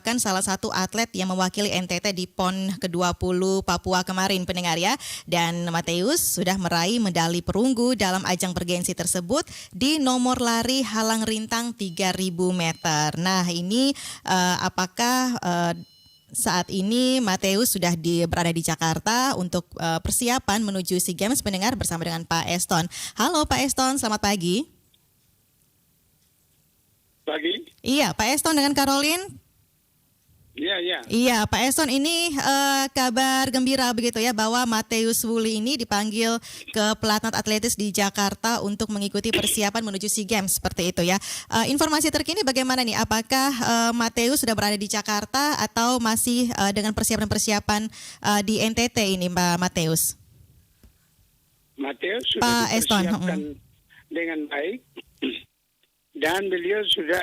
merupakan salah satu atlet yang mewakili NTT di PON ke-20 Papua kemarin pendengar ya. Dan Mateus sudah meraih medali perunggu dalam ajang bergensi tersebut di nomor lari halang rintang 3.000 meter. Nah ini apakah saat ini Mateus sudah berada di Jakarta untuk persiapan menuju SEA Games pendengar bersama dengan Pak Eston. Halo Pak Eston, selamat pagi. Pagi. Iya, Pak Eston dengan Caroline. Iya. Iya, Pak Eston, ini kabar gembira begitu ya bahwa Mateus Wuli ini dipanggil ke Pelatnas Atletis di Jakarta untuk mengikuti persiapan menuju SEA Games seperti itu ya. Informasi terkini bagaimana nih? Apakah Mateus sudah berada di Jakarta atau masih dengan persiapan-persiapan di NTT ini, Mbak Mateus? Mateus Pak sudah Eston, dipersiapkan dengan baik dan beliau sudah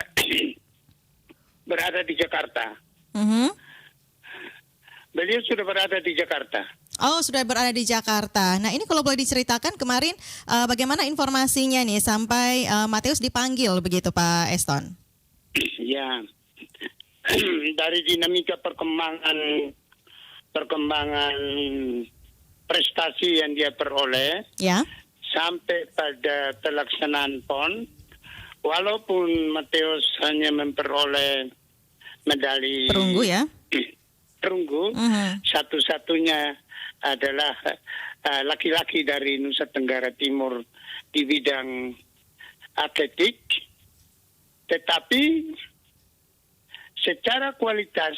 berada di Jakarta. Beliau sudah berada di Jakarta. Oh, sudah berada di Jakarta. Nah, ini kalau boleh diceritakan kemarin bagaimana informasinya nih sampai Mateus dipanggil begitu, Pak Eston? Ya, dari dinamika perkembangan prestasi yang dia peroleh, Ya. sampai pada pelaksanaan PON, walaupun Mateus hanya memperoleh medali Perunggu ya. Perunggu, satu-satunya adalah laki-laki dari Nusa Tenggara Timur di bidang atletik, tetapi secara kualitas,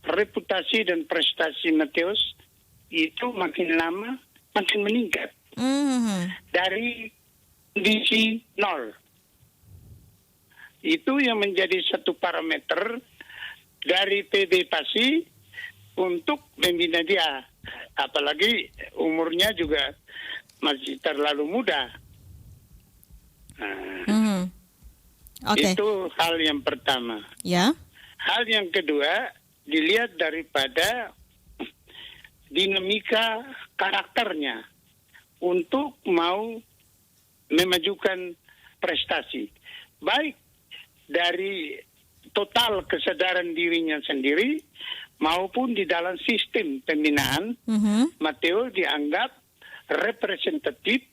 reputasi dan prestasi Mateus itu makin lama makin meningkat dari kondisi 0. Itu yang menjadi satu parameter dari PB Pasi untuk membina dia. Apalagi umurnya juga masih terlalu muda. Nah, itu hal yang pertama. Ya. Hal yang kedua, dilihat daripada dinamika karakternya untuk mau memajukan prestasi. Baik dari total kesadaran dirinya sendiri maupun di dalam sistem pembinaan, Mateus dianggap representatif,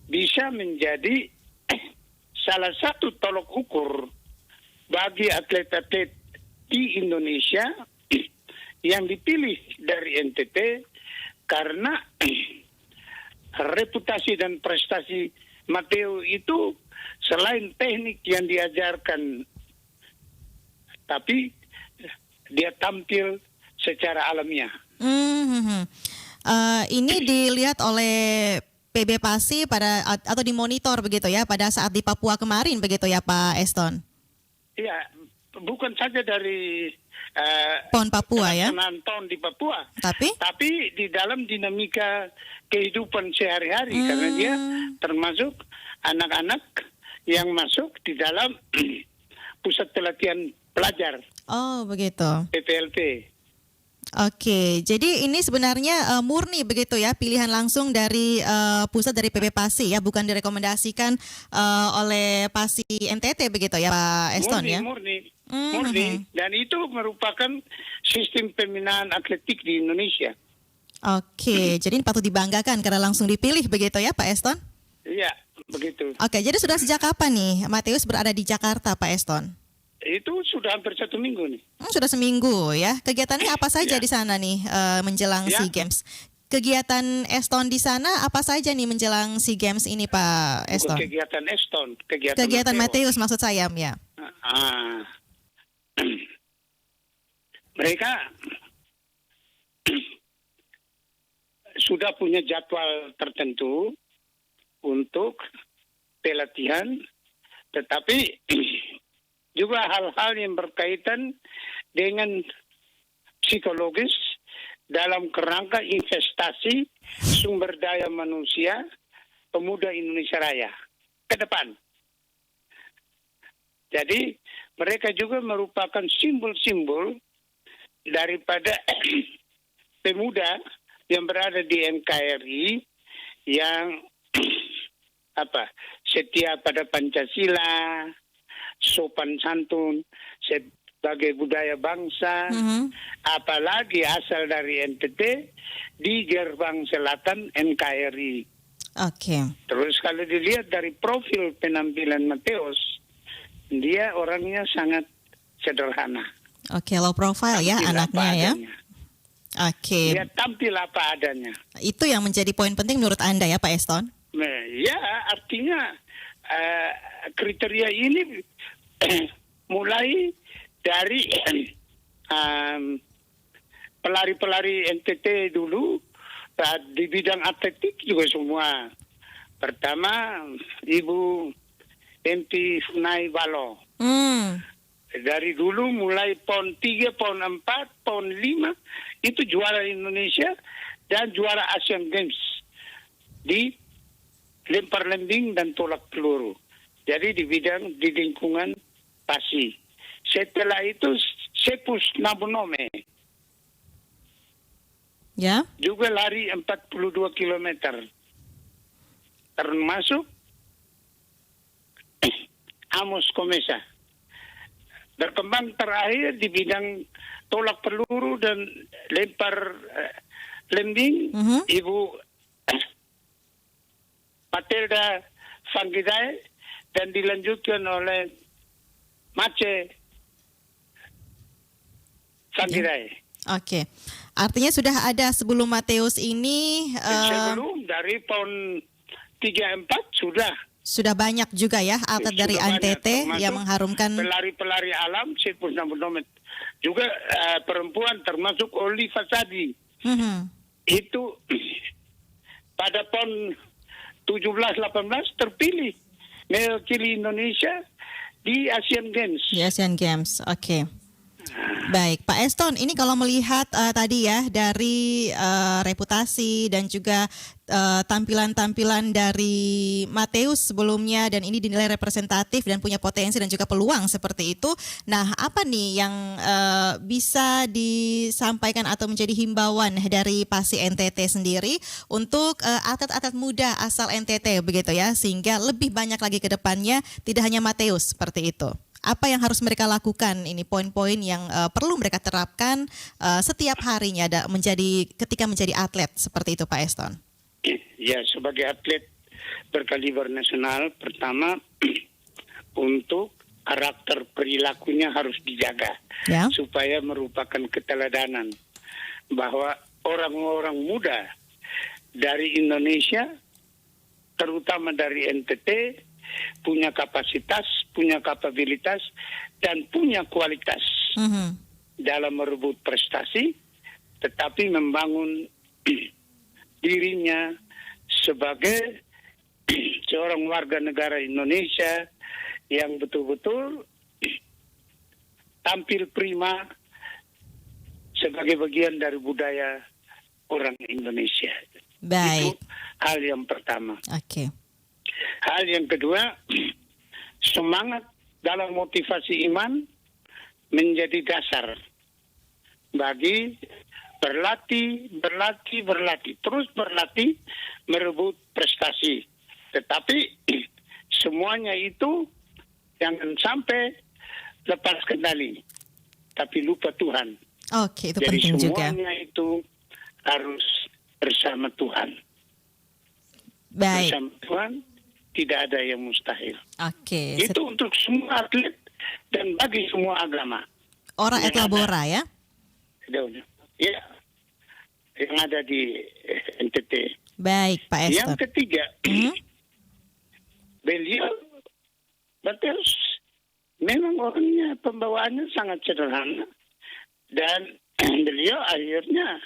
bisa menjadi salah satu tolok ukur bagi atlet-atlet di Indonesia yang dipilih dari NTT karena reputasi dan prestasi Mateus itu selain teknik yang diajarkan, tapi dia tampil secara alamiah. Ini dilihat oleh PB Pasi atau dimonitor begitu ya pada saat di Papua kemarin begitu ya Pak Eston? Iya, bukan saja dari PON Papua ya? PON di Papua, tapi di dalam dinamika kehidupan sehari-hari karena dia termasuk anak-anak yang masuk di dalam pusat pelatihan pelajar. Oh, begitu. PPLP. Oke, jadi ini sebenarnya murni begitu ya, pilihan langsung dari pusat dari PB Pasi ya, bukan direkomendasikan oleh Pasi NTT begitu ya Pak Eston ya? Murni. Dan itu merupakan sistem pembinaan atletik di Indonesia. Oke, jadi ini patut dibanggakan karena langsung dipilih begitu ya Pak Eston? Iya, begitu. Oke, jadi sudah sejak kapan nih Mateus berada di Jakarta Pak Eston? Itu sudah hampir 1 minggu nih. Sudah seminggu ya. Kegiatannya apa saja di sana nih menjelang SEA Games? Kegiatan Eston di sana apa saja nih menjelang SEA Games ini Pak Eston? Bukan kegiatan Eston, kegiatan Mateus maksud saya ya. Mereka sudah punya jadwal tertentu untuk pelatihan, tetapi juga hal-hal yang berkaitan dengan psikologis dalam kerangka investasi sumber daya manusia pemuda Indonesia Raya ke depan. Jadi mereka juga merupakan simbol-simbol daripada pemuda yang berada di NKRI yang setia pada Pancasila, sopan santun, sebagai budaya bangsa, Mhm. apalagi asal dari NTT di gerbang selatan NKRI. Oke. Terus kalau dilihat dari profil penampilan Mateus, dia orangnya sangat sederhana. Oke, low profile ya Tampil apa anaknya ya. adanya. Oke. Dia tampil apa adanya. Itu yang menjadi poin penting menurut Anda ya Pak Eston? Nah, ya, artinya kriteria ini mulai dari pelari-pelari NTT dulu di bidang atletik juga semua. Pertama, Ibu Enti Funai Balo. Dari dulu mulai PON 3, PON 4, PON 5 itu juara Indonesia dan juara Asian Games di lempar lembing dan tolak peluru. Jadi di lingkungan Pasi. Setelah itu Sepus Nabunome Ya. juga lari 42 kilometer. Termasuk Amos Komesa. Berkembang terakhir di bidang tolak peluru dan lempar lembing, Ibu Matilda Fangidae, dan dilanjutkan oleh Mace Fangidae. Oke. Artinya sudah ada sebelum Mateus ini Sebelum dari PON 3-4 sudah banyak juga ya atlet dari sudah banyak, NTT yang termasuk mengharumkan pelari-pelari alam Sepus Nabunome. Juga perempuan termasuk Oli Fasadi. Itu pada PON 17-18 terpilih mewakili Indonesia di Asian Games. di Asian Games. Oke. Baik, Pak Eston, ini kalau melihat tadi ya dari reputasi dan juga tampilan-tampilan dari Mateus sebelumnya, dan ini dinilai representatif dan punya potensi dan juga peluang seperti itu. Nah, apa nih yang bisa disampaikan atau menjadi himbauan dari Pasi NTT sendiri untuk atlet-atlet muda asal NTT begitu ya, sehingga lebih banyak lagi ke depannya, tidak hanya Mateus seperti itu. Apa yang harus mereka lakukan, ini poin-poin yang perlu mereka terapkan setiap harinya ketika menjadi atlet seperti itu Pak Eston? Ya, sebagai atlet berkaliber nasional, pertama untuk karakter perilakunya harus dijaga Ya. supaya merupakan keteladanan bahwa orang-orang muda dari Indonesia, terutama dari NTT, punya kapasitas, punya kapabilitas, dan punya kualitas dalam merebut prestasi, tetapi membangun dirinya sebagai seorang warga negara Indonesia yang betul-betul tampil prima sebagai bagian dari budaya orang Indonesia. Baik. Itu hal yang pertama. Oke. Hal yang kedua, semangat dalam motivasi iman menjadi dasar bagi berlatih, terus berlatih merebut prestasi. Tetapi semuanya itu jangan sampai lepas kendali, tapi lupa Tuhan. Oke, itu Jadi penting juga. semuanya itu harus bersama Tuhan. Baik. Bersama Tuhan tidak ada yang mustahil. Oke. Itu untuk semua atlet dan bagi semua agama. Ora et labora ya. Ya, yang ada di NTT. Baik, Pak Eston. Yang ketiga, beliau Mateus memang orangnya, pembawaannya sangat sederhana, dan beliau akhirnya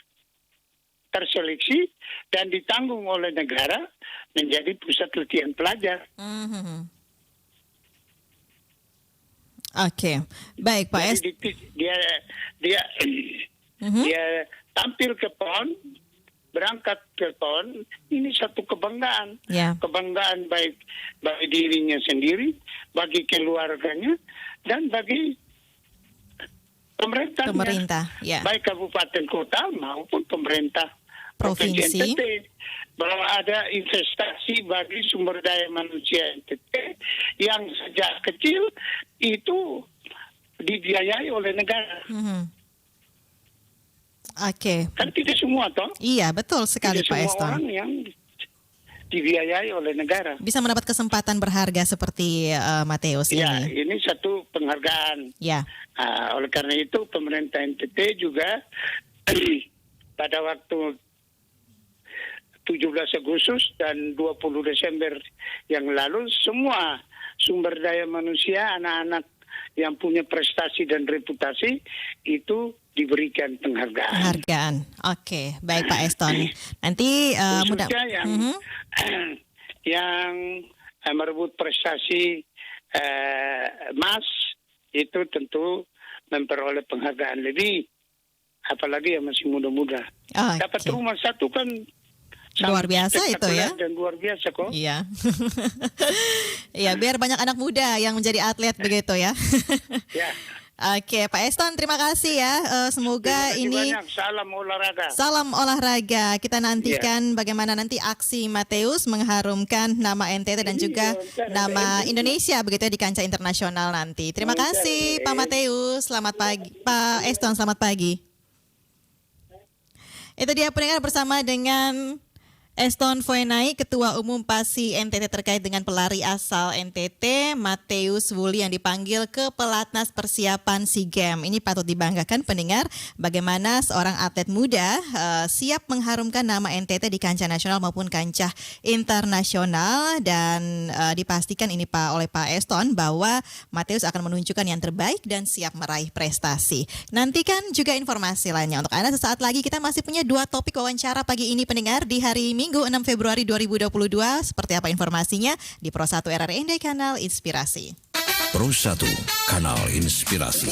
terseleksi dan ditanggung oleh negara menjadi pusat latihan pelajar. Oke, baik Pak Eston. Dia tampil ke PON, berangkat ke PON, ini satu kebanggaan. Ya. Kebanggaan baik bagi dirinya sendiri, bagi keluarganya, dan bagi Pemerintah, ya. baik kabupaten kota maupun pemerintah Provinsi. NTT, bahwa ada investasi bagi sumber daya manusia NTT yang sejak kecil itu dibiayai oleh negara. Oke. Kan tidak semua toh. Iya, betul sekali Tidak Pak semua Eston. orang yang dibiayai oleh negara. Bisa mendapat kesempatan berharga seperti Matius Ya, ini. ini satu penghargaan. Ya. Oleh karena itu pemerintah NTT juga pada waktu 17 Agustus dan 20 Desember yang lalu semua sumber daya manusia, anak-anak yang punya prestasi dan reputasi itu diberikan penghargaan. Oke, baik Pak Eston. Nanti Khususnya yang merebut prestasi emas itu tentu memperoleh penghargaan lebih, apalagi yang masih muda-muda. Dapat rumah satu kan luar biasa itu ya. Dan luar biasa kok. Iya. Iya, biar banyak anak muda yang menjadi atlet begitu ya. Ya. Oke, Pak Eston, terima kasih ya. Semoga terima kasih ini banyak. Salam olahraga. Salam olahraga. Kita nantikan bagaimana nanti aksi Matius mengharumkan nama NTT dan juga nama Indonesia begitu ya di kancah internasional nanti. Terima kasih Pak Matius. Selamat pagi. Pak Eston, selamat pagi. Itu dia pendengar bersama dengan Eston Foenai, Ketua Umum PASI NTT terkait dengan pelari asal NTT, Matius Wuli yang dipanggil ke pelatnas persiapan SEA Games. Ini patut dibanggakan pendengar, bagaimana seorang atlet muda siap mengharumkan nama NTT di kancah nasional maupun kancah internasional, dan dipastikan ini oleh Pak Eston bahwa Matius akan menunjukkan yang terbaik dan siap meraih prestasi. Nantikan juga informasi lainnya untuk Anda sesaat lagi. Kita masih punya 2 topik wawancara pagi ini pendengar di hari Minggu 6 Februari 2022. Seperti apa informasinya di Pro 1 RRI Kanal Inspirasi. Pro 1 Kanal Inspirasi.